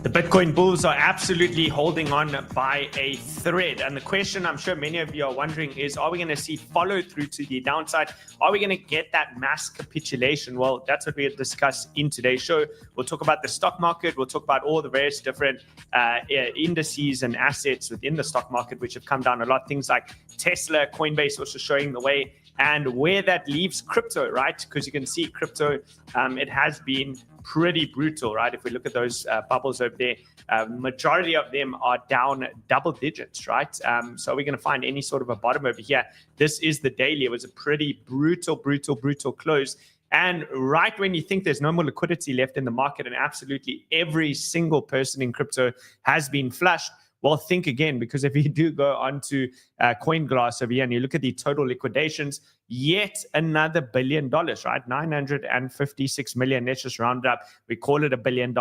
The Bitcoin bulls are absolutely holding on by a thread. And the question I'm sure many of you are wondering is, are we going to see follow through to the downside? Are we going to get that mass capitulation? Well, that's what we'll discuss in today's show. We'll talk about the stock market. We'll talk about all the various different indices and assets within the stock market, which have come down a lot. Things like Tesla, Coinbase also showing the way, and where that leaves crypto, right? Because you can see crypto, it has been pretty brutal, right? If we look at those bubbles over there, majority of them are down double digits, right? So we're going to find any sort of a bottom over here. This is the daily. It was a pretty brutal close. And right when you think there's no more liquidity left in the market and absolutely every single person in crypto has been flushed, well, think again, because if you do go onto CoinGlass over here and you look at the total liquidations, yet another $1 billion, right? 956 million. Let's just round it up. We call it $1 billion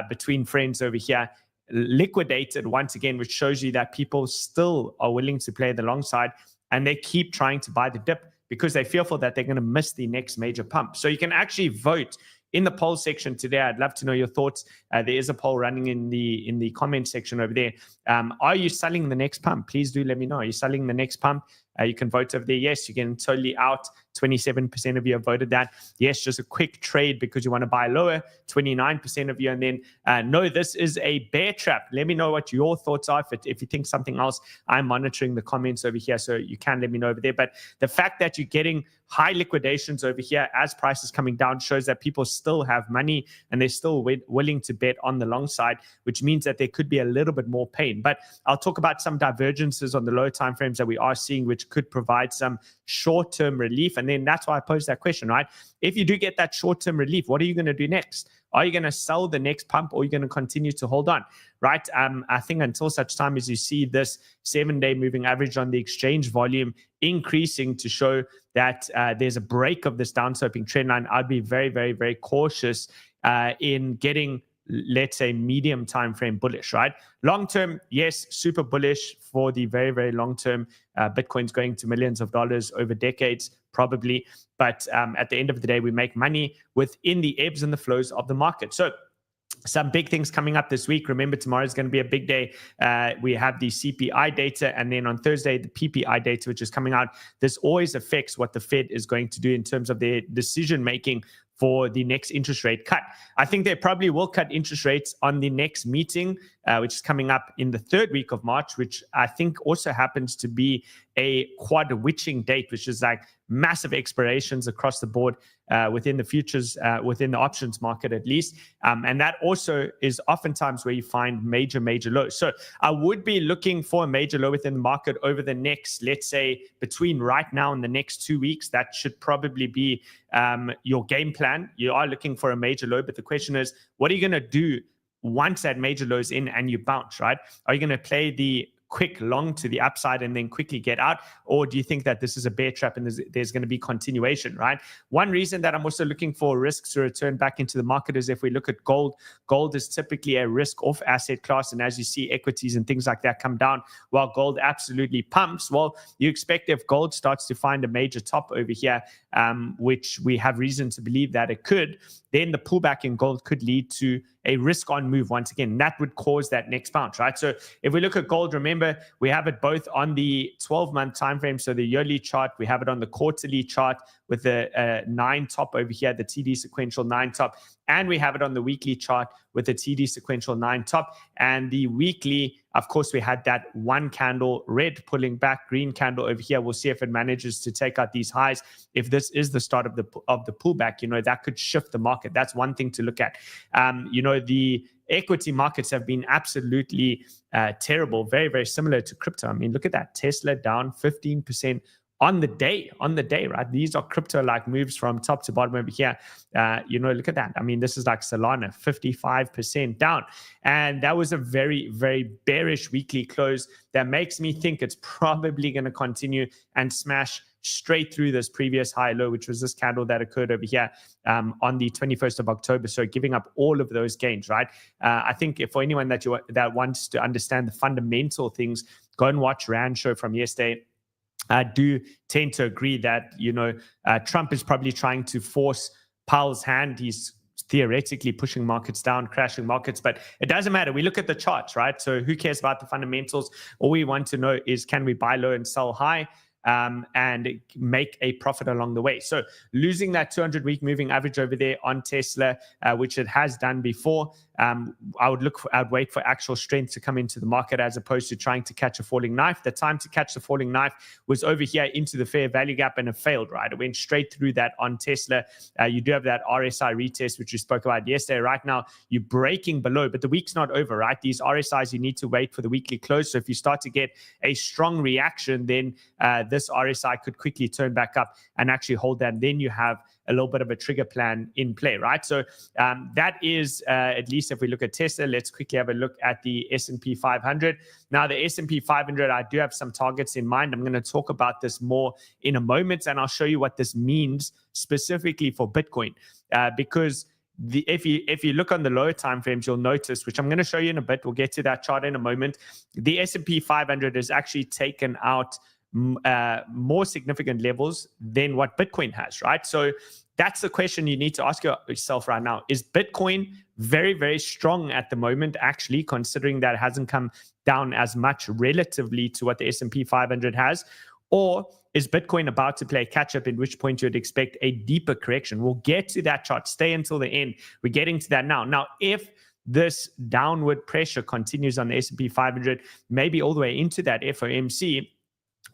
between friends over here, liquidated once again, which shows you that people still are willing to play the long side and they keep trying to buy the dip because they're fearful that they're going to miss the next major pump. So you can actually vote in the poll section today. I'd love to know your thoughts. There is a poll running in the comment section over there. Are you selling the next pump? Please do let me know. Are you selling the next pump? You can vote over there. Yes, you can totally out. 27% of you have voted that. Yes, just a quick trade because you want to buy lower. 29% of you. And then, no, this is a bear trap. Let me know what your thoughts are. If you think something else, I'm monitoring the comments over here, so you can let me know over there. But the fact that you're getting high liquidations over here as prices coming down shows that people still have money and they're still willing to bet on the long side, which means that there could be a little bit more pain. But I'll talk about some divergences on the lower time frames that we are seeing, which could provide some short-term relief. And then that's why I posed that question, right? If you do get that short-term relief, what are you going to do next? Are you going to sell the next pump or are you going to continue to hold on, right? I think until such time as you see this 7-day moving average on the exchange volume increasing to show that there's a break of this downsloping trend line, I'd be very cautious in getting, let's say, medium time frame bullish, right? Long term, yes, super bullish for the very long term. Bitcoin's going to millions of dollars over decades, probably. But at the end of the day, we make money within the ebbs and the flows of the market. So some big things coming up this week. Remember, tomorrow is going to be a big day. We have the CPI data, and then on Thursday, the PPI data, which is coming out. This always affects what the Fed is going to do in terms of their decision making for the next interest rate cut. I think they probably will cut interest rates on the next meeting, which is coming up in the 3rd week of March, which I think also happens to be a 𝗪𝗪 date, which is like massive expirations across the board within the futures, within the options market at least. And that also is oftentimes where you find major lows. So I would be looking for a major low within the market over the next, let's say, between right now and the next 2 weeks. That should probably be your game plan. You are looking for a major low, but the question is, what are you going to do once that major low is in and you bounce, right? Are you going to play the quick long to the upside and then quickly get out? Or do you think that this is a bear trap and there's going to be continuation, right? One reason that I'm also looking for risks to return back into the market is if we look at gold. Gold is typically a risk-off asset class. And as you see equities and things like that come down while gold absolutely pumps, well, you expect if gold starts to find a major top over here, which we have reason to believe that it could, then the pullback in gold could lead to a risk-on move once again. That would cause that next bounce, right? So if we look at gold, remember, we have it both on the 12-month time frame, so the yearly chart. We have it on the quarterly chart with the 9 top over here, the TD sequential 9 top. And we have it on the weekly chart with the TD sequential 9 top. And the weekly, of course, we had that 1 candle, red pulling back, green candle over here. We'll see if it manages to take out these highs. If this is the start of the pullback, that could shift the market. That's one thing to look at. The equity markets have been absolutely terrible, very similar to crypto. I mean, look at that. Tesla down 15% on the day, right? These are crypto-like moves from top to bottom over here. Look at that. I mean, this is like Solana, 55% down. And that was a very bearish weekly close that makes me think it's probably going to continue and smash straight through this previous high low, which was this candle that occurred over here on the 21st of October. So giving up all of those gains, right? I think if for anyone that wants to understand the fundamental things, go and watch Rand's show from yesterday. I do tend to agree that, Trump is probably trying to force Powell's hand. He's theoretically pushing markets down, crashing markets, but it doesn't matter. We look at the charts, right? So who cares about the fundamentals? All we want to know is, can we buy low and sell high? And make a profit along the way. So losing that 200-week moving average over there on Tesla, which it has done before, I'd wait for actual strength to come into the market as opposed to trying to catch a falling knife. The time to catch the falling knife was over here into the fair value gap, and it failed, right? It went straight through that on Tesla. You do have that RSI retest, which we spoke about yesterday. Right now, you're breaking below, but the week's not over, right? These RSIs, you need to wait for the weekly close. So if you start to get a strong reaction, then this RSI could quickly turn back up and actually hold that. And then you have a little bit of a trigger plan in play, right? So that is, at least if we look at Tesla, let's quickly have a look at the S&P 500. Now, the S&P 500, I do have some targets in mind. I'm going to talk about this more in a moment, and I'll show you what this means specifically for Bitcoin. Because if you look on the lower time frames, you'll notice, which I'm going to show you in a bit, we'll get to that chart in a moment, the S&P 500 has actually taken out more significant levels than what Bitcoin has, right? So that's the question you need to ask yourself right now. Is Bitcoin very, very strong at the moment, actually, considering that it hasn't come down as much relatively to what the S&P 500 has? Or is Bitcoin about to play catch up, in which point you'd expect a deeper correction? We'll get to that chart. Stay until the end. We're getting to that now. Now, if this downward pressure continues on the S&P 500, maybe all the way into that FOMC,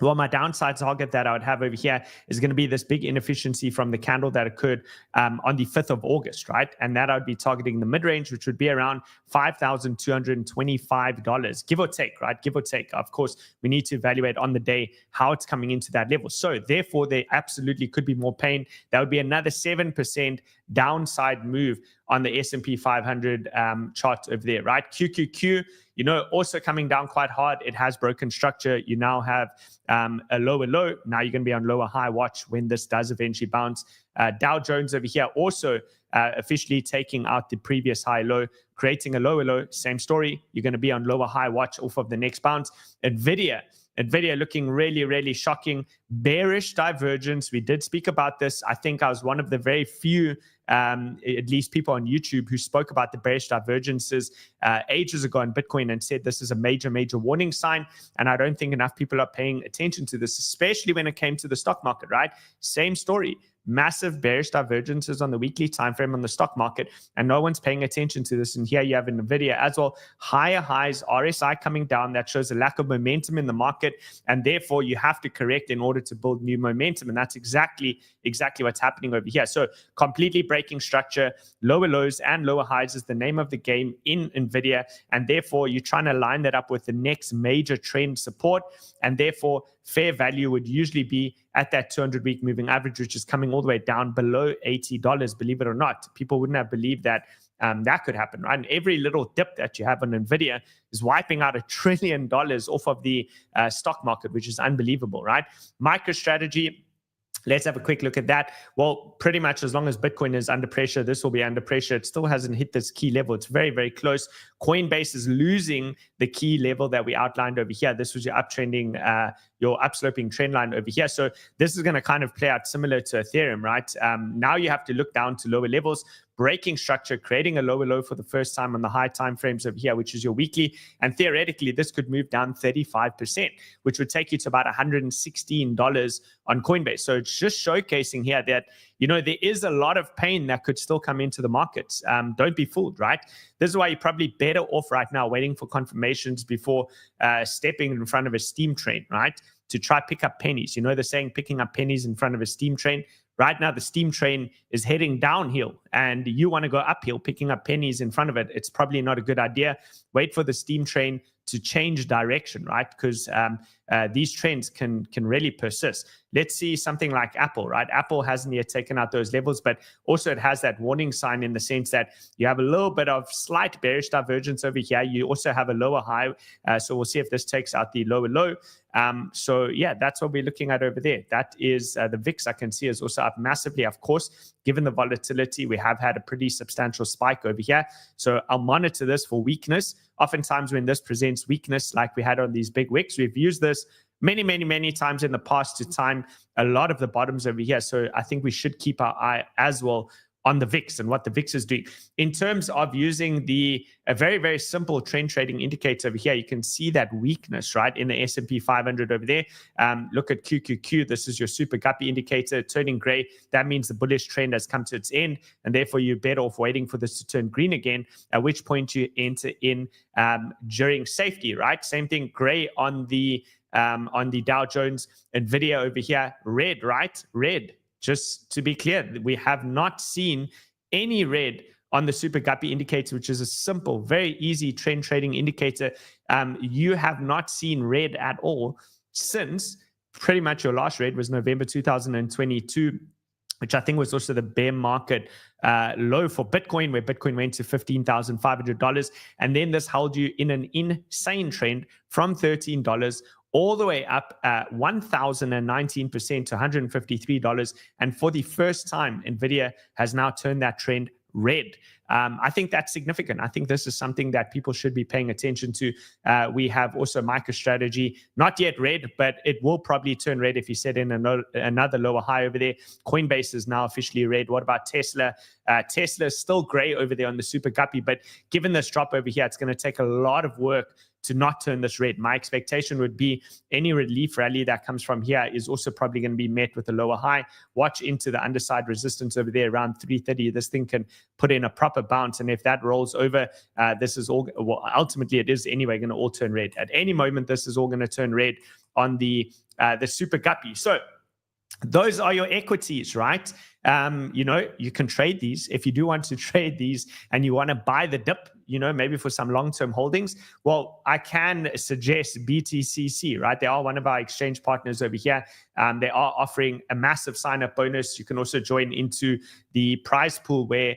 well, my downside target that I would have over here is going to be this big inefficiency from the candle that occurred on the 5th of August, right? And that I'd be targeting the mid-range, which would be around $5,225, give or take, right? Give or take. Of course, we need to evaluate on the day how it's coming into that level. So therefore, there absolutely could be more pain. That would be another 7% downside move on the S&P 500 chart over there, right? QQQ, also coming down quite hard. It has broken structure. You now have a lower low. Now you're going to be on lower high watch when this does eventually bounce. Dow Jones over here also officially taking out the previous high low, creating a lower low. Same story. You're going to be on lower high watch off of the next bounce. NVIDIA looking really, really shocking. Bearish divergence. We did speak about this. I think I was one of the very few, at least people on YouTube, who spoke about the bearish divergences ages ago in Bitcoin and said this is a major, major warning sign. And I don't think enough people are paying attention to this, especially when it came to the stock market, right? Same story. Massive bearish divergences on the weekly time frame on the stock market, and no one's paying attention to this. And here you have NVIDIA as well, higher highs, RSI coming down. That shows a lack of momentum in the market, and therefore you have to correct in order to build new momentum. And that's exactly what's happening over here. So completely breaking structure, lower lows and lower highs is the name of the game in NVIDIA, and therefore you're trying to line that up with the next major trend support, and therefore fair value would usually be at that 200-week moving average, which is coming all the way down below $80, believe it or not. People wouldn't have believed that that could happen, right? And every little dip that you have on NVIDIA is wiping out $1 trillion off of the stock market, which is unbelievable, right? MicroStrategy, let's have a quick look at that. Well, pretty much as long as Bitcoin is under pressure, this will be under pressure. It still hasn't hit this key level. It's very, very close. Coinbase is losing the key level that we outlined over here. This was your uptrending, your upsloping trend line over here. So this is going to kind of play out similar to Ethereum, right? Now you have to look down to lower levels, breaking structure, creating a lower low for the first time on the high time frames over here, which is your weekly. And theoretically, this could move down 35%, which would take you to about $116 on Coinbase. So it's just showcasing here that, there is a lot of pain that could still come into the markets. Don't be fooled, right? This is why you're probably better off right now waiting for confirmations before stepping in front of a steam train, right? To try pick up pennies. The saying, picking up pennies in front of a steam train. Right now, the steam train is heading downhill and you want to go uphill, picking up pennies in front of it. It's probably not a good idea. Wait for the steam train to change direction, right? Because these trends can really persist. Let's see something like Apple, right? Apple hasn't yet taken out those levels, but also it has that warning sign in the sense that you have a little bit of slight bearish divergence over here. You also have a lower high. So we'll see if this takes out the lower low. So yeah, that's what we're looking at over there. That is the VIX I can see is also up massively. Of course, given the volatility, we have had a pretty substantial spike over here. So I'll monitor this for weakness. Oftentimes when this presents weakness, like we had on these big wicks, we've used this many times in the past to time a lot of the bottoms over here. So I think we should keep our eye as well on the VIX and what the VIX is doing. In terms of using a very, very simple trend trading indicator over here, you can see that weakness, right, in the S&P 500 over there. Look at QQQ. This is your super guppy indicator turning gray. That means the bullish trend has come to its end, and therefore you're better off waiting for this to turn green again, at which point you enter in during safety, right? Same thing, gray on the Dow Jones. NVIDIA over here, red, right? Red. Just to be clear, we have not seen any red on the super guppy indicator, which is a simple, very easy trend trading indicator. You have not seen red at all since pretty much your last red was November 2022, which I think was also the bear market low for Bitcoin, where Bitcoin went to $15,500. And then this held you in an insane trend from $13 all the way up 1,019% to $153. And for the first time, NVIDIA has now turned that trend red. I think that's significant. I think this is something that people should be paying attention to. We have also MicroStrategy, not yet red, but it will probably turn red if you set in another lower high over there. Coinbase is now officially red. What about Tesla? Tesla is still gray over there on the super guppy, but given this drop over here, it's going to take a lot of work to not turn this red. My expectation would be any relief rally that comes from here is also probably going to be met with a lower high. Watch into the underside resistance over there around 330. This thing can put in a proper bounce, and if that rolls over, this is all, well, ultimately it is anyway going to all turn red. At any moment, this is all going to turn red on the super guppy. So those are your equities, right? You can trade these. If you do want to trade these and you want to buy the dip, maybe for some long-term holdings, well, I can suggest BTCC, right? They are one of our exchange partners over here. They are offering a massive sign-up bonus. You can also join into the prize pool where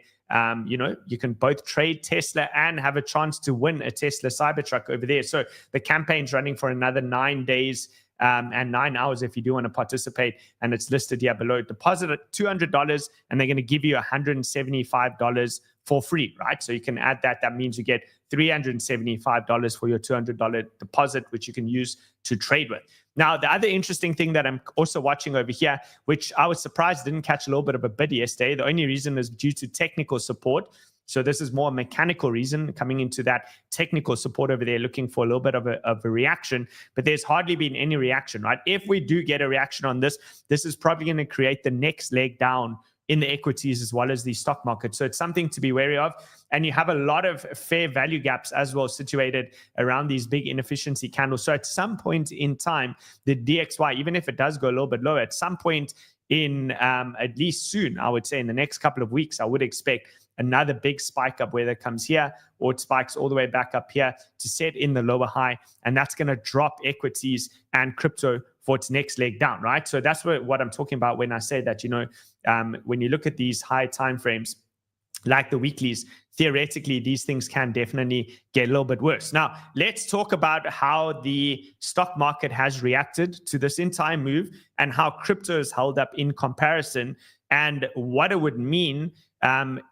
you can both trade Tesla and have a chance to win a Tesla Cybertruck over there. So the campaign's running for another 9 days. And 9 hours if you do want to participate, and it's listed here below. Deposit at $200 and they're going to give you $175 for free, right? So you can add that. That means you get $375 for your $200 deposit, which you can use to trade with. Now, the other interesting thing that I'm also watching over here, which I was surprised didn't catch a little bit of a bid yesterday, the only reason is due to technical support. So this is more a mechanical reason coming into that technical support over there, looking for a little bit of a reaction, but there's hardly been any reaction, right? If we do get a reaction on this, this is probably going to create the next leg down in the equities as well as the stock market. So it's something to be wary of. And you have a lot of fair value gaps as well situated around these big inefficiency candles. So at some point in time, the DXY, even if it does go a little bit lower, at some point in at least soon, I would say in the next couple of weeks, I would expect another big spike up, whether it comes here or it spikes all the way back up here to set in the lower high. And that's going to drop equities and crypto for its next leg down, right? So that's what I'm talking about when I say that, when you look at these high time frames, like the weeklies, theoretically, these things can definitely get a little bit worse. Now, let's talk about how the stock market has reacted to this entire move and how crypto is held up in comparison and what it would mean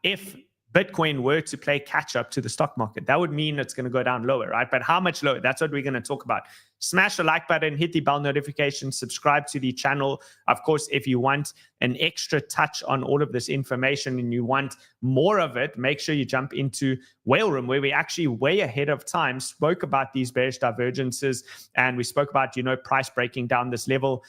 if Bitcoin were to play catch up to the stock market. That would mean it's going to go down lower, right? But how much lower? That's what we're going to talk about. Smash the like button, hit the bell notification, subscribe to the channel. Of course, if you want an extra touch on all of this information and you want more of it, make sure you jump into Whale Room, where we actually way ahead of time spoke about these bearish divergences. And we spoke about, price breaking down this level,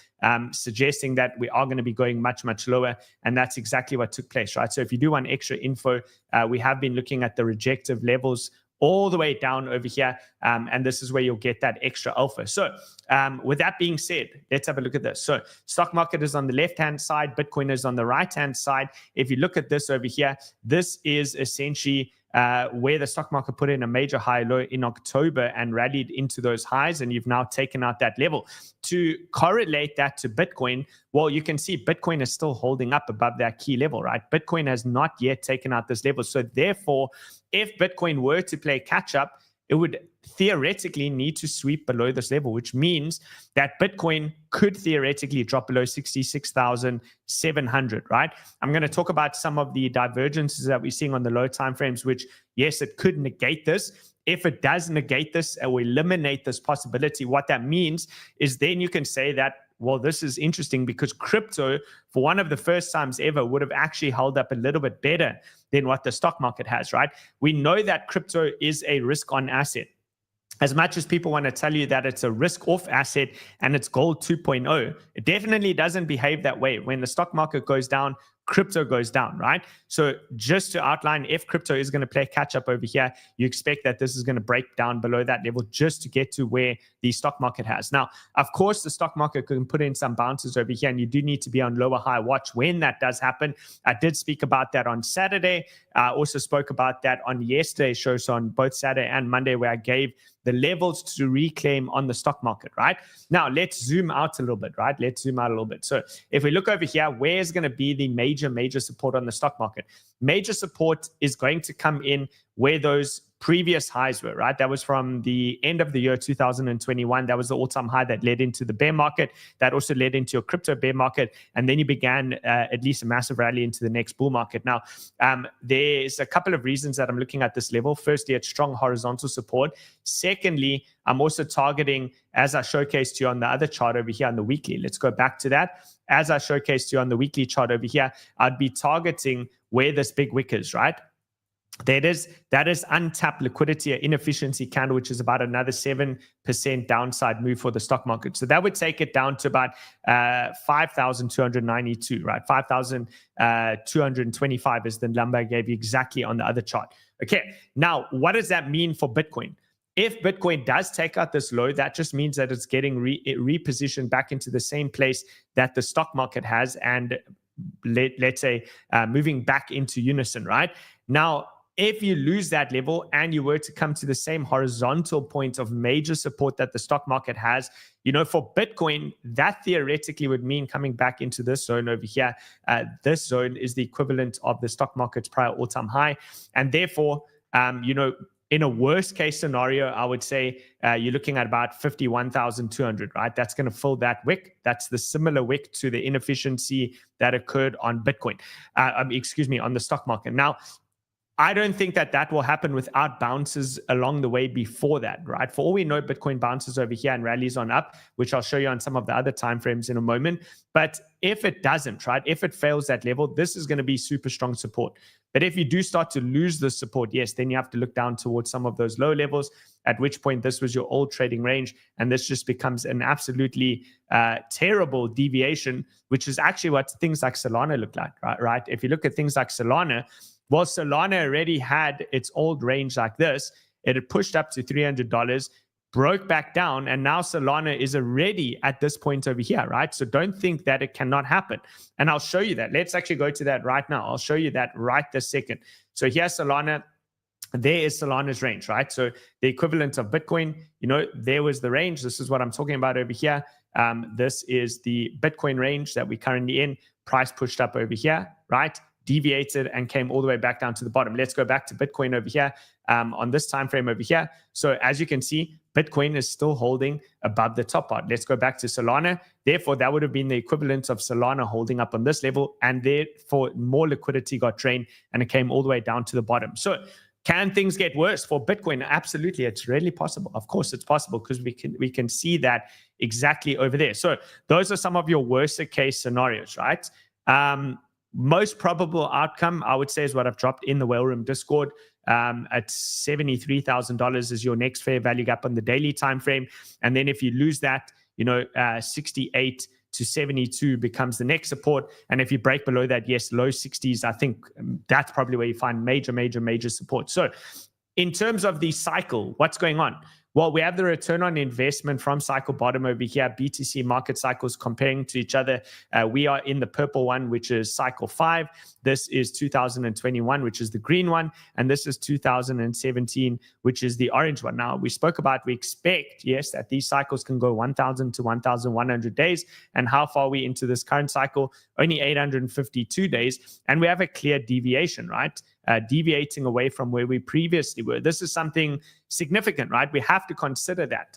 suggesting that we are going to be going much, much lower. And that's exactly what took place, right? So if you do want extra info, we have been looking at the rejective levels all the way down over here. And this is where you'll get that extra alpha. So with that being said, let's have a look at this. So stock market is on the left-hand side. Bitcoin is on the right-hand side. If you look at this over here, this is essentially where the stock market put in a major high low in October and rallied into those highs, and you've now taken out that level. To correlate that to Bitcoin, well, you can see Bitcoin is still holding up above that key level, right? Bitcoin has not yet taken out this level. So therefore, if Bitcoin were to play catch up, it would theoretically need to sweep below this level, which means that Bitcoin could theoretically drop below 66,700, right? I'm going to talk about some of the divergences that we're seeing on the low time frames, which, yes, it could negate this. If it does negate this or eliminate this possibility, what that means is then you can say that well, this is interesting because crypto, for one of the first times ever, would have actually held up a little bit better than what the stock market has, right? We know that crypto is a risk-on asset. As much as people want to tell you that it's a risk-off asset and it's gold 2.0, it definitely doesn't behave that way. When the stock market goes down, crypto goes down, right? So just to outline, if crypto is going to play catch up over here, you expect that this is going to break down below that level just to get to where the stock market has. Now, of course, the stock market can put in some bounces over here, and you do need to be on lower high watch when that does happen. I did speak about that on Saturday. I also spoke about that on yesterday's show, so on both Saturday and Monday, where I gave the levels to reclaim on the stock market, right? Now, let's zoom out a little bit, right? Let's zoom out a little bit. So if we look over here, where is going to be the major support on the stock market? Major support is going to come in where those previous highs were, right? That was from the end of the year 2021. That was the all-time high that led into the bear market. That also led into a crypto bear market. And then you began at least a massive rally into the next bull market. Now, there's a couple of reasons that I'm looking at this level. Firstly, it's strong horizontal support. Secondly, I'm also targeting, as I showcased to you on the other chart over here on the weekly. Let's go back to that. As I showcased to you on the weekly chart over here, I'd be targeting where this big wick is, right? That is untapped liquidity, an inefficiency candle, which is about another 7% downside move for the stock market. So that would take it down to about 5,292, right? 5,225 is the number I gave you exactly on the other chart. Okay, now what does that mean for Bitcoin? If Bitcoin does take out this low, that just means that it's getting repositioned back into the same place that the stock market has, and let's say moving back into unison, right? Now, if you lose that level and you were to come to the same horizontal point of major support that the stock market has, you know, for Bitcoin, that theoretically would mean coming back into this zone over here. This zone is the equivalent of the stock market's prior all-time high. And therefore, you know, in a worst case scenario, I would say you're looking at about 51,200, right? That's going to fill that wick. That's the similar wick to the inefficiency that occurred on Bitcoin, on the stock market. Now, I don't think that that will happen without bounces along the way before that, right? For all we know, Bitcoin bounces over here and rallies on up, which I'll show you on some of the other timeframes in a moment. But if it doesn't, right, if it fails that level, this is going to be super strong support. But if you do start to lose the support, yes, then you have to look down towards some of those low levels, at which point this was your old trading range. And this just becomes an absolutely terrible deviation, which is actually what things like Solana look like, right? If you look at things like Solana, well, Solana already had its old range like this. It had pushed up to $300, broke back down, and now Solana is already at this point over here, right? So don't think that it cannot happen. And I'll show you that. Let's actually go to that right now. I'll show you that right this second. So here's Solana. There is Solana's range, right? So the equivalent of Bitcoin, you know, there was the range. This is what I'm talking about over here. This is the Bitcoin range that we're currently in. Price pushed up over here, right? Deviated and came all the way back down to the bottom. Let's go back to Bitcoin over here on this time frame over here. So as you can see, Bitcoin is still holding above the top part. Let's go back to Solana. Therefore, that would have been the equivalent of Solana holding up on this level, and therefore more liquidity got drained and it came all the way down to the bottom. So can things get worse for Bitcoin? Absolutely, it's really possible. Of course, it's possible because we can see that exactly over there. So those are some of your worst case scenarios, right? Most probable outcome, I would say, is what I've dropped in the Whale Room Discord. At $73,000 is your next fair value gap on the daily time frame. And then if you lose that, you know, 68 to 72 becomes the next support. And if you break below that, yes, low 60s, I think that's probably where you find major support. So in terms of the cycle, what's going on? Well, we have the return on investment from cycle bottom over here, BTC market cycles comparing to each other. We are in the purple one, which is cycle 5. This is 2021, which is the green one. And this is 2017, which is the orange one. Now, we spoke about, we expect, yes, that these cycles can go 1,000 to 1,100 days. And how far are we into this current cycle? Only 852 days. And we have a clear deviation, right? Deviating away from where we previously were. This is something significant, right? We have to consider that,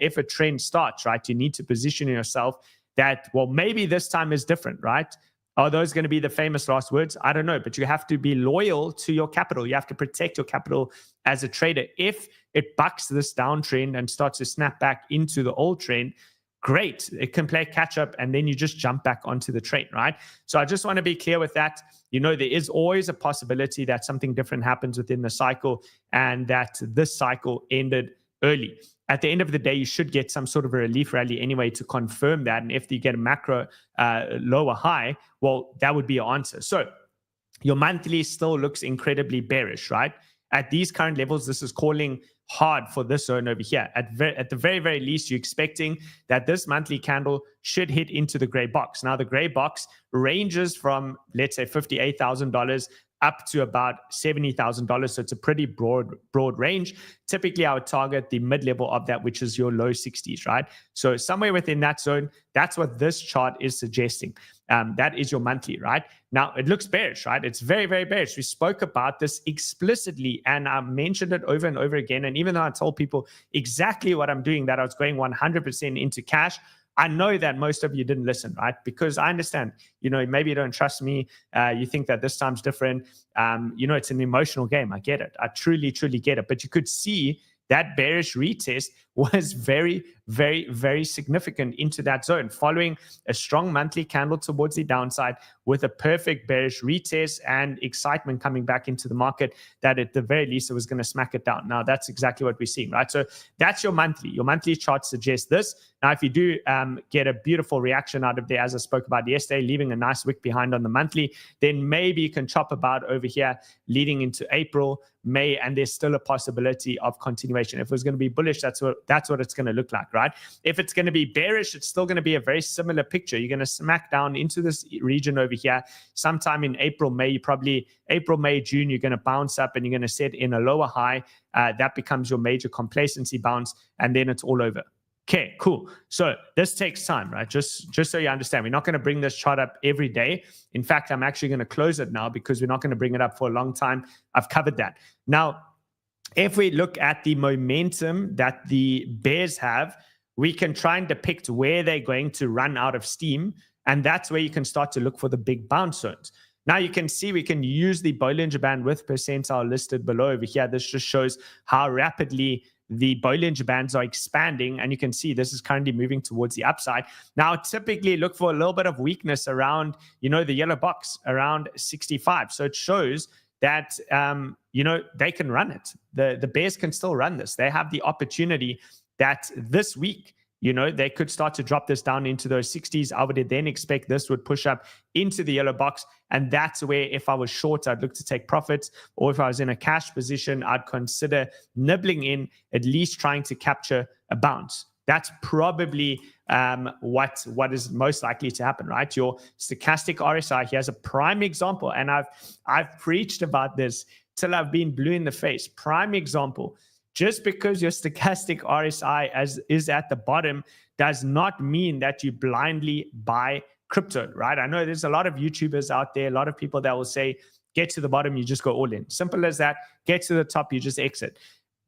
if a trend starts, right, you need to position yourself that, well, maybe this time is different, right? Are those going to be the famous last words? I don't know, but you have to be loyal to your capital. You have to protect your capital as a trader. If it bucks this downtrend and starts to snap back into the old trend, great. It can play catch up and then you just jump back onto the trade, right? So I just want to be clear with that. There is always a possibility that something different happens within the cycle and that this cycle ended early. At the end of the day, you should get some sort of a relief rally anyway to confirm that. And if you get a macro lower high, well, that would be your answer. So your monthly still looks incredibly bearish, right? At these current levels, this is calling hard for this zone over here. At the very, very least, you're expecting that this monthly candle should hit into the gray box. Now, the gray box ranges from, let's say, $58,000 up to about $70,000. So it's a pretty broad range. Typically, I would target the mid-level of that, which is your low 60s, right? So somewhere within that zone, that's what this chart is suggesting. That is your monthly, right? Now, it looks bearish, right? It's very, very bearish. We spoke about this explicitly, and I mentioned it over and over again. And even though I told people exactly what I'm doing, that I was going 100% into cash, I know that most of you didn't listen, right? Because I understand, maybe you don't trust me. You think that this time's different. It's an emotional game. I get it. I truly, truly get it. But you could see that bearish retest was very, very, very significant into that zone, following a strong monthly candle towards the downside with a perfect bearish retest and excitement coming back into the market that at the very least it was going to smack it down. Now, that's exactly what we're seeing, right? So that's your monthly. Your monthly chart suggests this. Now, if you do get a beautiful reaction out of there, as I spoke about yesterday, leaving a nice wick behind on the monthly, then maybe you can chop about over here leading into April, May, and there's still a possibility of continuation. If it was going to be bullish, that's what it's going to look like, right? If it's going to be bearish, it's still going to be a very similar picture. You're going to smack down into this region over here sometime in April, May, April, May, June, you're going to bounce up and you're going to set in a lower high. That becomes your major complacency bounce, and then it's all over. Okay, cool. So this takes time, right? Just so you understand, we're not going to bring this chart up every day. In fact, I'm actually going to close it now because we're not going to bring it up for a long time. I've covered that. Now, if we look at the momentum that the bears have, we can try and depict where they're going to run out of steam. And that's where you can start to look for the big bounce zones. Now you can see we can use the Bollinger Band with percentile listed below over here. This just shows how rapidly the Bollinger Bands are expanding, and you can see this is currently moving towards the upside. Now, typically look for a little bit of weakness around, the yellow box around 65. So it shows that, they can run it. The bears can still run this. They have the opportunity that this week, they could start to drop this down into those 60s. I would then expect this would push up into the yellow box. And that's where, if I was short, I'd look to take profits. Or if I was in a cash position, I'd consider nibbling in, at least trying to capture a bounce. That's probably what is most likely to happen, right? Your stochastic RSI, here's a prime example. And I've preached about this till I've been blue in the face. Prime example. Just because your stochastic RSI is at the bottom does not mean that you blindly buy crypto, right? I know there's a lot of YouTubers out there, a lot of people that will say, get to the bottom, you just go all in. Simple as that. Get to the top, you just exit.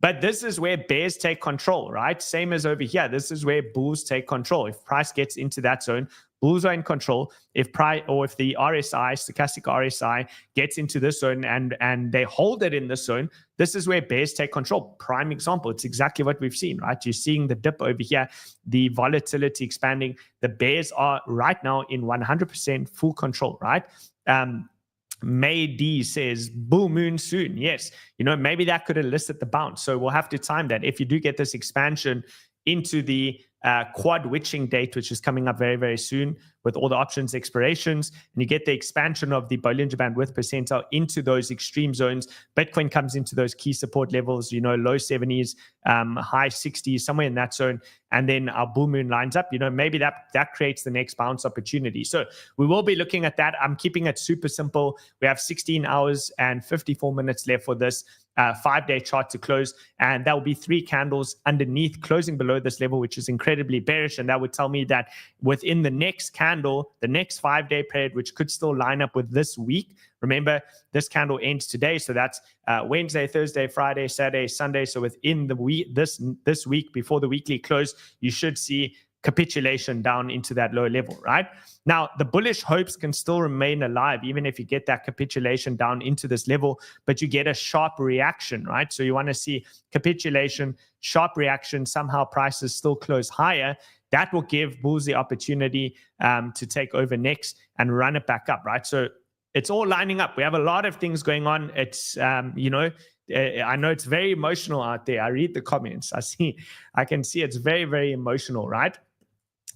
But this is where bears take control, right? Same as over here. This is where bulls take control. If price gets into that zone, bulls are in control. If the RSI, stochastic RSI, gets into this zone and they hold it in this zone, this is where bears take control. Prime example. It's exactly what we've seen, right? You're seeing the dip over here, the volatility expanding. The bears are right now in 100% full control, right? May D says bull moon soon. Yes, maybe that could elicit the bounce. So we'll have to time that. If you do get this expansion into the quad witching date, which is coming up very, very soon with all the options expirations, and you get the expansion of the Bollinger Band with percentile into those extreme zones, Bitcoin comes into those key support levels, low 70s, high 60s, somewhere in that zone, and then our bull moon lines up, maybe that creates the next bounce opportunity. So we will be looking at that. I'm keeping it super simple. We have 16 hours and 54 minutes left for this 5-day chart to close, and that will be 3 candles underneath closing below this level, which is incredibly bearish. And that would tell me that within the next candle, the next 5-day period, which could still line up with this week. Remember, this candle ends today, so that's Wednesday, Thursday, Friday, Saturday, Sunday. So within the week, this week before the weekly close, you should see capitulation down into that low level, right? Now, the bullish hopes can still remain alive, even if you get that capitulation down into this level, but you get a sharp reaction, right? So you want to see capitulation, sharp reaction, somehow prices still close higher. that will give bulls the opportunity to take over next and run it back up, right? So it's all lining up. We have a lot of things going on. It's, you know, I know it's very emotional out there. I read the comments. I can see it's very, very emotional, right?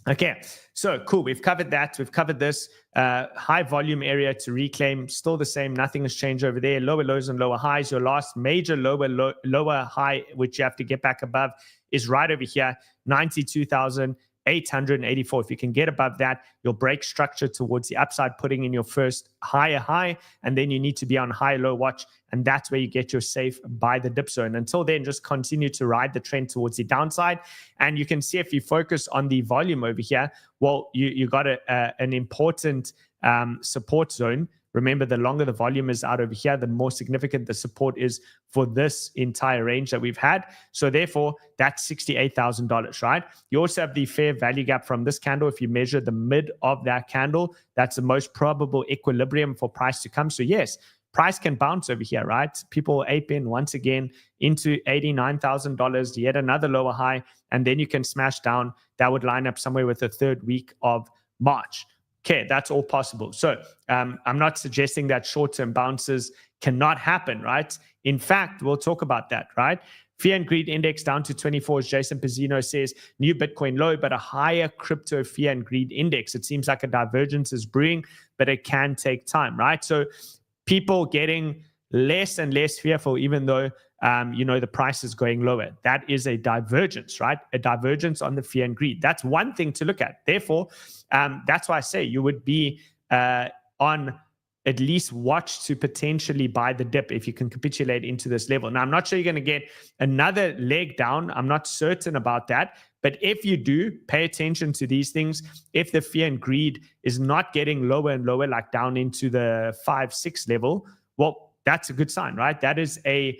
Okay, so cool. We've covered that. We've covered this high volume area to reclaim. Still the same. Nothing has changed over there. Lower lows and lower highs. Your last major lower high, which you have to get back above, is right over here, 92,884. If you can get above that, you'll break structure towards the upside, putting in your first higher high, and then you need to be on high-low watch, and that's where you get your safe buy the dip zone. Until then, just continue to ride the trend towards the downside. And you can see if you focus on the volume over here, well, you got an important support zone. Remember, the longer the volume is out over here, the more significant the support is for this entire range that we've had. So therefore, that's $68,000, right? You also have the fair value gap from this candle. If you measure the mid of that candle, that's the most probable equilibrium for price to come. So yes, price can bounce over here, right? People ape in once again into $89,000, yet another lower high, and then you can smash down. That would line up somewhere with the third week of March. Okay, that's all possible. So I'm not suggesting that short-term bounces cannot happen, right? In fact, we'll talk about that, right? Fear and greed index down to 24, as Jason Pizzino says, new Bitcoin low, but a higher crypto fear and greed index. It seems like a divergence is brewing, but it can take time, right? So people getting less and less fearful, even though you know, the price is going lower. That is a divergence, right? A divergence on the fear and greed. That's one thing to look at. Therefore, that's why I say you would be on at least watch to potentially buy the dip if you can capitulate into this level. Now, I'm not sure you're going to get another leg down. I'm not certain about that. But if you do, pay attention to these things. If the fear and greed is not getting lower and lower, like down into the 5-6 level, well, that's a good sign, right? That is a,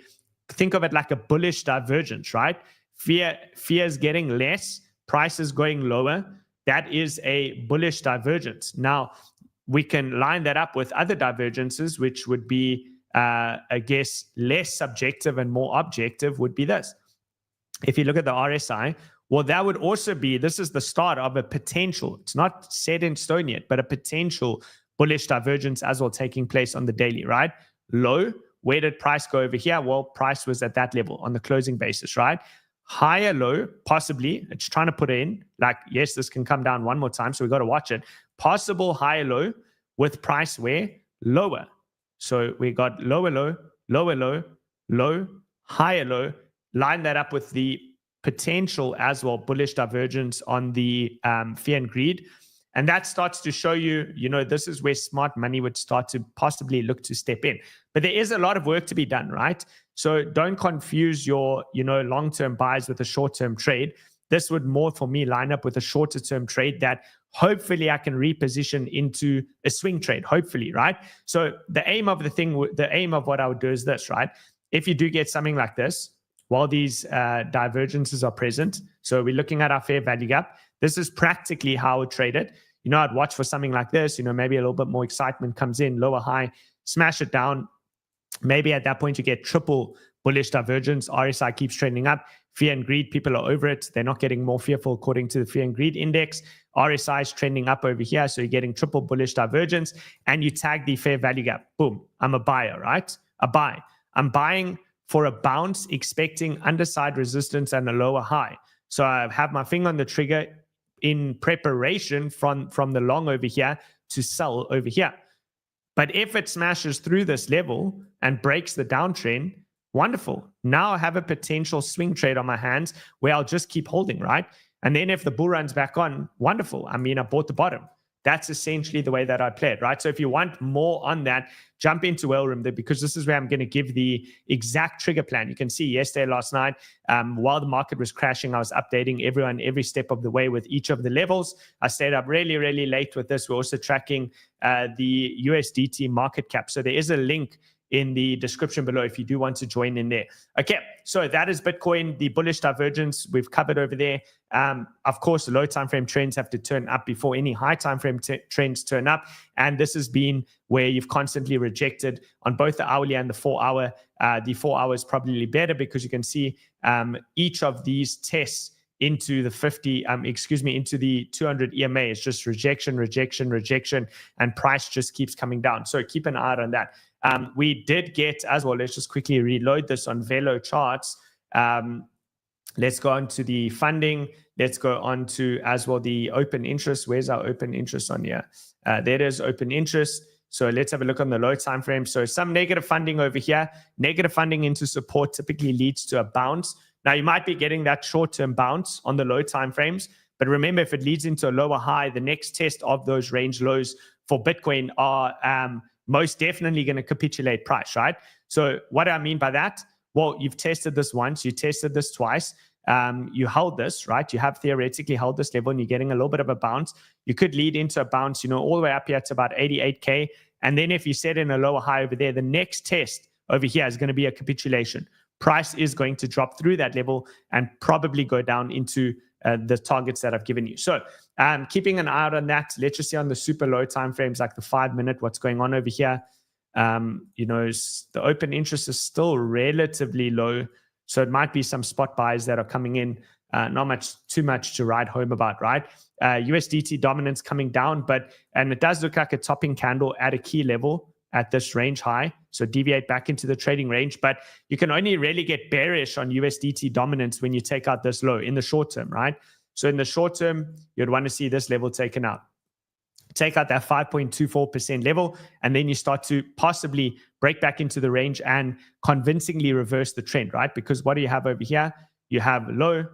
think of it like a bullish divergence, right? Fear is getting less, price is going lower. That is a bullish divergence. Now, we can line that up with other divergences, which would be, I guess, less subjective and more objective, would be this. If you look at the RSI, well, that would also be, this is the start of a potential, it's not set in stone yet, but a potential bullish divergence as well taking place on the daily, right? Low, where did price go over here? Well, price was at that level on the closing basis, right? Higher low, possibly, it's trying to put it in, like, yes, this can come down one more time, so we got to watch it. Possible higher low with price where? Lower. So we got lower low, lower low, low, higher low. Line that up with the potential as well, bullish divergence on the fear and greed. And that starts to show you, you know, this is where smart money would start to possibly look to step in. But there is a lot of work to be done, right? So don't confuse your, you know, long-term buys with a short-term trade. This would more, for me, line up with a shorter-term trade that hopefully I can reposition into a swing trade, hopefully, right? So the aim of the thing, the aim of what I would do is this, right? If you do get something like this, while these divergences are present, so we're looking at our fair value gap, this is practically how I would trade it. You know, I'd watch for something like this, you know, maybe a little bit more excitement comes in, lower high, smash it down. Maybe at that point you get triple bullish divergence. RSI keeps trending up. Fear and greed, people are over it. They're not getting more fearful according to the fear and greed index. RSI is trending up over here. So you're getting triple bullish divergence and you tag the fair value gap. Boom. I'm a buyer, right? A buy. I'm buying for a bounce, expecting underside resistance and a lower high. So I have my finger on the trigger in preparation from the long over here to sell over here. But if it smashes through this level and breaks the downtrend, wonderful. Now I have a potential swing trade on my hands where I'll just keep holding, right? And then if the bull runs back on, wonderful. I mean, I bought the bottom. That's essentially the way that I play it, right? So if you want more on that, jump into Whale because this is where I'm going to give the exact trigger plan. You can see yesterday, last night, while the market was crashing, I was updating everyone every step of the way with each of the levels. I stayed up really, really late with this. We're also tracking the USDT market cap. So there is a link in the description below if you do want to join in there. Okay, so that is Bitcoin, the bullish divergence we've covered over there. Of course, the low time frame trends have to turn up before any high time frame trends turn up. And this has been where you've constantly rejected on both the hourly and the 4 hour. The 4 hour is probably better because you can see each of these tests into the 50, into the 200 EMA. It's just rejection, rejection, rejection, and price just keeps coming down. So keep an eye on that. We did get as well, let's just quickly reload this on Velo charts. Let's go on to the funding. Let's go on to as well the open interest. Where's our open interest on here? There it is, open interest. So let's have a look on the low time frame. So some negative funding over here. Negative funding into support typically leads to a bounce. Now, you might be getting that short-term bounce on the low time frames, but remember, if it leads into a lower high, the next test of those range lows for Bitcoin are most definitely going to capitulate price, right? So what do I mean by that? Well, you've tested this once, you tested this twice, you held this, right? You have theoretically held this level and you're getting a little bit of a bounce. You could lead into a bounce, all the way up here to about 88K. And then if you set in a lower high over there, the next test over here is going to be a capitulation. Price is going to drop through that level and probably go down into the targets that I've given you. So keeping an eye out on that. Let's just see on the super low time frames, like the 5 minute, what's going on over here. The open interest is still relatively low. So it might be some spot buys that are coming in. Not too much to write home about, right? USDT dominance coming down, and it does look like a topping candle at a key level at this range high. So deviate back into the trading range, but you can only really get bearish on USDT dominance when you take out this low in the short term, right? So in the short term, you'd want to see this level taken out. Take out that 5.24% level, and then you start to possibly break back into the range and convincingly reverse the trend, right? Because what do you have over here? You have low,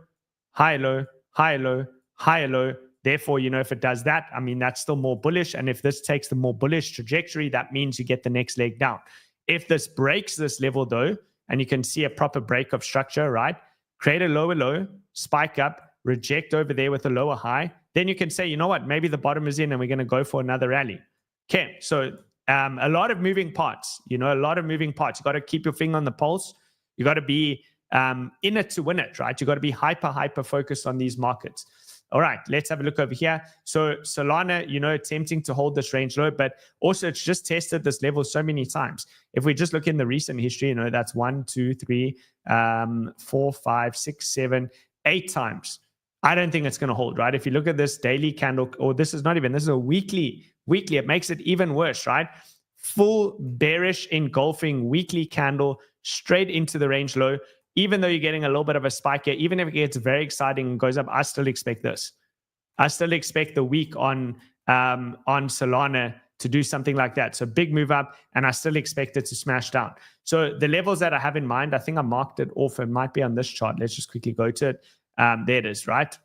high, low, high, low, higher low. Therefore, if it does that, that's still more bullish. And if this takes the more bullish trajectory, that means you get the next leg down. If this breaks this level though, and you can see a proper break of structure, right? Create a lower low, spike up, reject over there with a lower high. Then you can say, you know what, maybe the bottom is in and we're going to go for another rally. Okay, so a lot of moving parts, a lot of moving parts. You got to keep your finger on the pulse. You got to be in it to win it, right? You got to be hyper focused on these markets. All right, let's have a look over here. So Solana, attempting to hold this range low, but also it's just tested this level so many times. If we just look in the recent history, that's 1, 2, 3, 4, 5, 6, 7, 8 times. I don't think it's going to hold, right? If you look at this daily candle, or this is a weekly, it makes it even worse, right? Full bearish engulfing weekly candle straight into the range low. Even though you're getting a little bit of a spike here, even if it gets very exciting and goes up, I still expect this. I still expect the week on Solana to do something like that. So big move up, and I still expect it to smash down. So the levels that I have in mind, I think I marked it off. It might be on this chart. Let's just quickly go to it. There it is, right?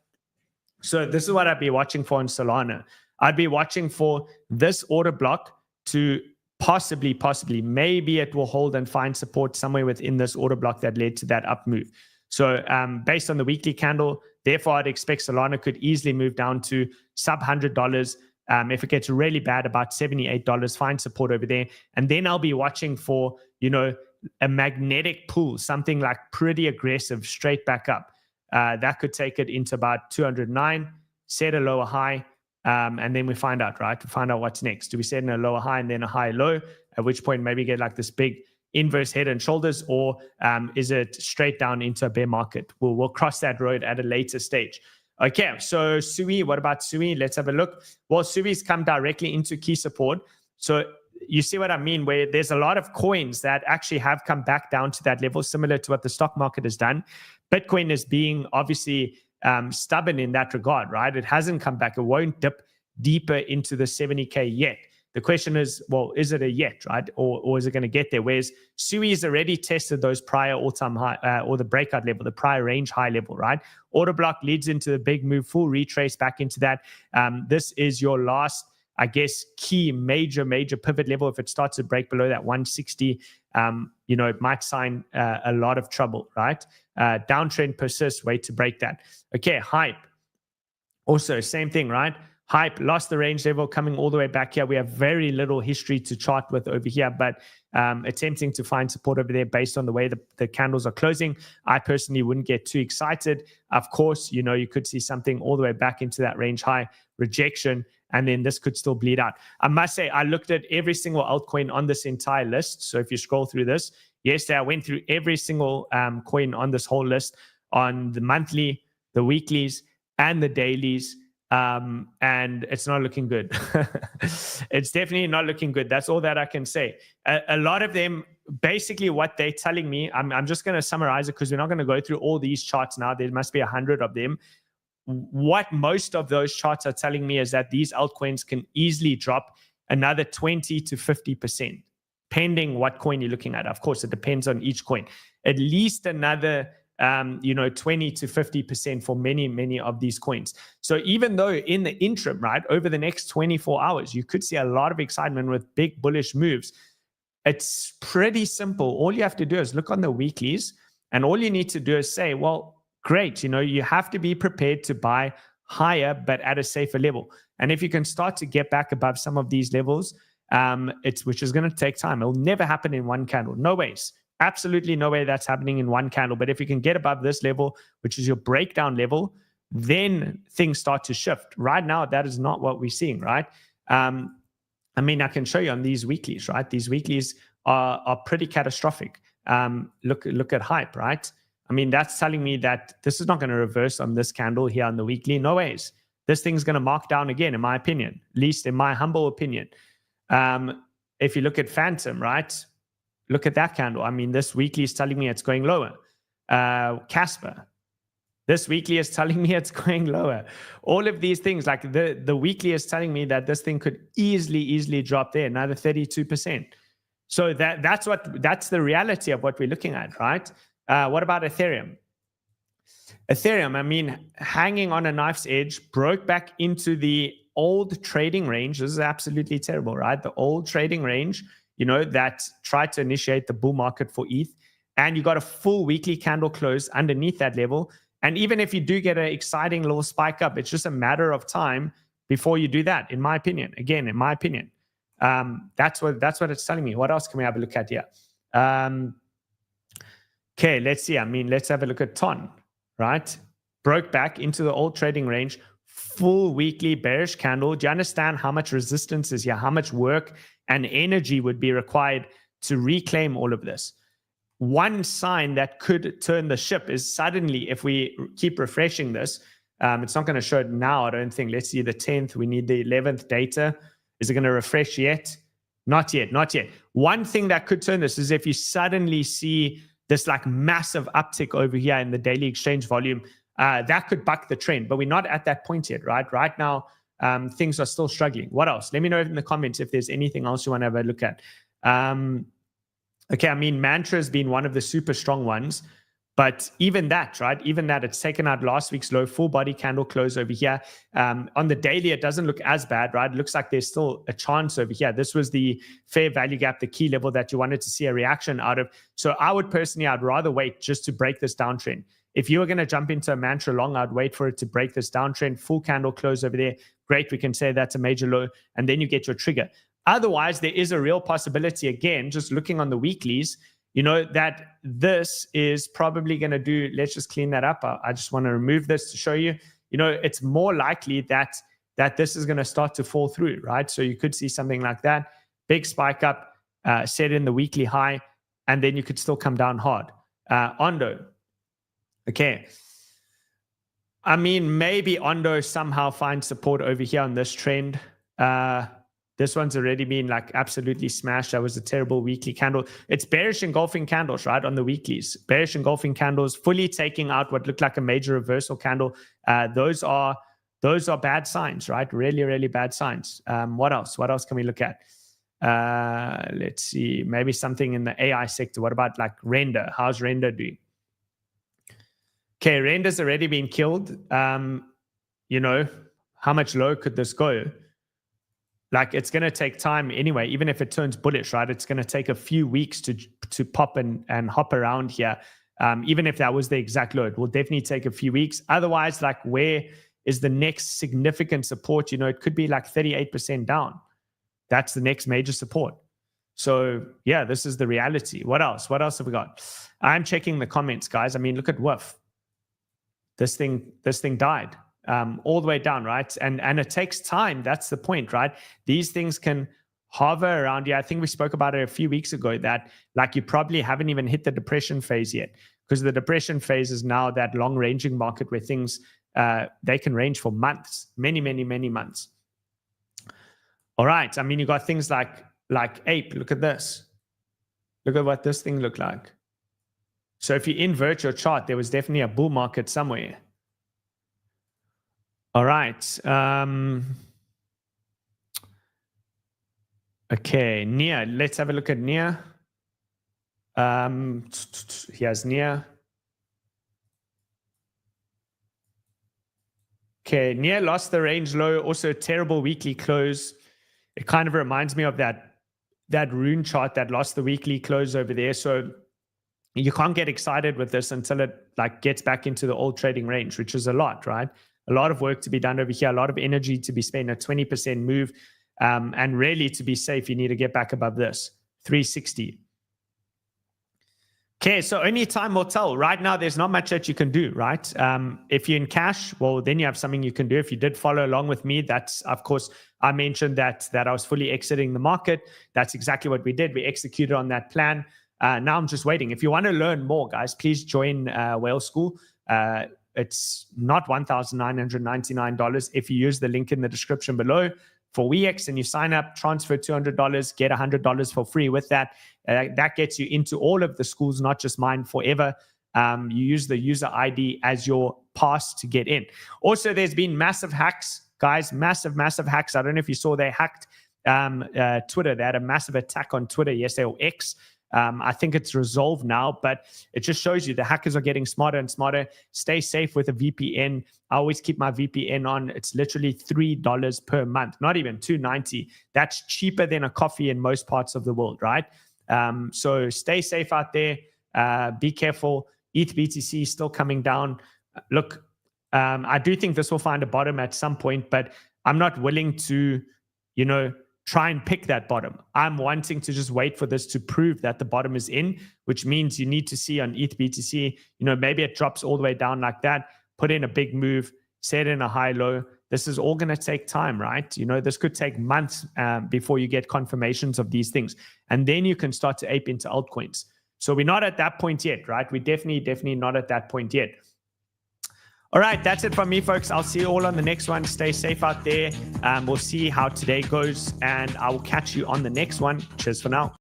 So this is what I'd be watching for in Solana. I'd be watching for this order block to possibly, maybe it will hold and find support somewhere within this order block that led to that up move. So based on the weekly candle, therefore, I'd expect Solana could easily move down to sub $100. If it gets really bad, about $78, find support over there. And then I'll be watching for, a magnetic pull, something like pretty aggressive, straight back up. That could take it into about 209, set a lower high, and then we find out, right? We find out what's next. Do we set in a lower high and then a high low, at which point maybe get like this big inverse head and shoulders, or is it straight down into a bear market? We'll cross that road at a later stage. Okay, so Sui, what about Sui? Let's have a look. Well, Sui's come directly into key support. So you see what I mean, where there's a lot of coins that actually have come back down to that level, similar to what the stock market has done. Bitcoin is being obviously stubborn in that regard, right? It hasn't come back. It won't dip deeper into the 70K yet. The question is, well, is it a yet, right? Or is it going to get there? Whereas Sui has already tested those prior all-time high, or the breakout level, the prior range high level, right? Order block leads into the big move, full retrace back into that. This is your last, I guess, key major pivot level. If it starts to break below that 160, it might sign a lot of trouble, right? Downtrend persists, wait to break that. Okay, hype. Also, same thing, right? Hype lost the range level, coming all the way back here. We have very little history to chart with over here, but attempting to find support over there based on the way the candles are closing. I personally wouldn't get too excited. Of course, you could see something all the way back into that range high, rejection, and then this could still bleed out. I must say, I looked at every single altcoin on this entire list. So if you scroll through this, yesterday I went through every single coin on this whole list on the monthly, the weeklies, and the dailies. And it's not looking good. It's definitely not looking good. That's all that I can say. A lot of them, basically what they're telling me, I'm just going to summarize it because we're not going to go through all these charts now. There must be 100 of them. What most of those charts are telling me is that these altcoins can easily drop another 20 to 50%, pending what coin you're looking at. Of course, it depends on each coin. At least another 20 to 50% for many of these coins. So even though in the interim, right, over the next 24 hours, you could see a lot of excitement with big bullish moves, it's pretty simple. All you have to do is look on the weeklies, and all you need to do is say, well, great, you have to be prepared to buy higher, but at a safer level. And if you can start to get back above some of these levels, which is going to take time. It'll never happen in one candle. No ways. Absolutely no way that's happening in one candle. But if you can get above this level, which is your breakdown level, then things start to shift. Right now, that is not what we're seeing, right? I can show you on these weeklies, right? These weeklies are pretty catastrophic. Look at hype, right? That's telling me that this is not going to reverse on this candle here on the weekly. No ways. This thing's going to mark down again, in my opinion, at least in my humble opinion. If you look at Phantom, right? Look at that candle. This weekly is telling me it's going lower. Casper, this weekly is telling me it's going lower. All of these things, like the weekly is telling me that this thing could easily drop there, another 32%. So that's the reality of what we're looking at, right? What about Ethereum? Ethereum, hanging on a knife's edge, broke back into the old trading range. This is absolutely terrible, right? The old trading range, that tried to initiate the bull market for ETH. And you got a full weekly candle close underneath that level. And even if you do get an exciting little spike up, it's just a matter of time before you do that, in my opinion. Again, in my opinion. That's what it's telling me. What else can we have a look at here? Okay, let's see. Let's have a look at TON, right? Broke back into the old trading range, full weekly bearish candle. Do you understand how much resistance is here? How much work and energy would be required to reclaim all of this? One sign that could turn the ship is suddenly, if we keep refreshing this, it's not going to show it now, I don't think. Let's see the 10th. We need the 11th data. Is it going to refresh yet? Not yet. One thing that could turn this is if you suddenly see this like massive uptick over here in the daily exchange volume. That could buck the trend, but we're not at that point yet, right? Right now, things are still struggling. What else? Let me know in the comments if there's anything else you want to have a look at. Okay, Mantra has been one of the super strong ones, but even that, right? Even that, it's taken out last week's low, full body candle close over here. On the daily, it doesn't look as bad, right? It looks like there's still a chance over here. This was the fair value gap, the key level that you wanted to see a reaction out of. So I would personally, I'd rather wait just to break this downtrend. If you were going to jump into a Mantra long, I'd wait for it to break this downtrend, full candle close over there. Great, we can say that's a major low, and then you get your trigger. Otherwise, there is a real possibility, again, just looking on the weeklies, that this is probably going to do, let's just clean that up. I just want to remove this to show you, it's more likely that this is going to start to fall through, right? So you could see something like that, big spike up, set in the weekly high, and then you could still come down hard. Ondo. Okay. Maybe Ondo somehow finds support over here on this trend. This one's already been like absolutely smashed. That was a terrible weekly candle. It's bearish engulfing candles, right? On the weeklies. Bearish engulfing candles, fully taking out what looked like a major reversal candle. Those are bad signs, right? Really bad signs. What else? What else can we look at? Let's see. Maybe something in the AI sector. What about like Render? How's Render doing? Okay, Render's already been killed. How much low could this go? Like, it's going to take time anyway, even if it turns bullish, right? It's going to take a few weeks to pop and hop around here. Even if that was the exact low, it will definitely take a few weeks. Otherwise, like, where is the next significant support? It could be like 38% down. That's the next major support. So yeah, this is the reality. What else? What else have we got? I'm checking the comments, guys. Look at WIF. This thing died. All the way down, right? And it takes time. That's the point, right? These things can hover around. Yeah, I think we spoke about it a few weeks ago that like you probably haven't even hit the depression phase yet because the depression phase is now that long ranging market where things, they can range for months, many, many, many months. All right. I mean, you got things like Ape. Look at this. Look at what this thing looked like. So if you invert your chart, there was definitely a bull market somewhere. All right. Okay, NIA. Let's have a look at NIA. Here's NIA. Okay, NIA lost the range low. Also a terrible weekly close. It kind of reminds me of that rune chart that lost the weekly close over there. So you can't get excited with this until it like gets back into the old trading range, which is a lot, right? A lot of work to be done over here, a lot of energy to be spent, a 20% move. And really, to be safe, you need to get back above this, 360. Okay, so only time will tell. Right now, there's not much that you can do, right? If you're in cash, well, then you have something you can do. If you did follow along with me, that's, of course, I mentioned that I was fully exiting the market. That's exactly what we did. We executed on that plan. Now I'm just waiting. If you want to learn more, guys, please join Whale School. It's not $1,999. If you use the link in the description below for WEX and you sign up, transfer $200, get $100 for free with that. That gets you into all of the schools, not just mine, forever. You use the user ID as your pass to get in. Also, there's been massive hacks, guys, massive hacks. I don't know if you saw they hacked Twitter. They had a massive attack on Twitter yesterday, or X. I think it's resolved now, but it just shows you the hackers are getting smarter and smarter. Stay safe with a VPN. I always keep my VPN on. It's literally $3 per month, not even $2.90. That's cheaper than a coffee in most parts of the world, right? So stay safe out there. Be careful. ETH-BTC is still coming down. Look, I do think this will find a bottom at some point, but I'm not willing to, try and pick that bottom. I'm wanting to just wait for this to prove that the bottom is in, which means you need to see on ETH-BTC, maybe it drops all the way down like that, put in a big move, set in a high low. This is all going to take time, right? This could take months before you get confirmations of these things. And then you can start to ape into altcoins. So we're not at that point yet, right? We're definitely not at that point yet. All right, that's it from me, folks. I'll see you all on the next one. Stay safe out there. We'll see how today goes, and I will catch you on the next one. Cheers for now.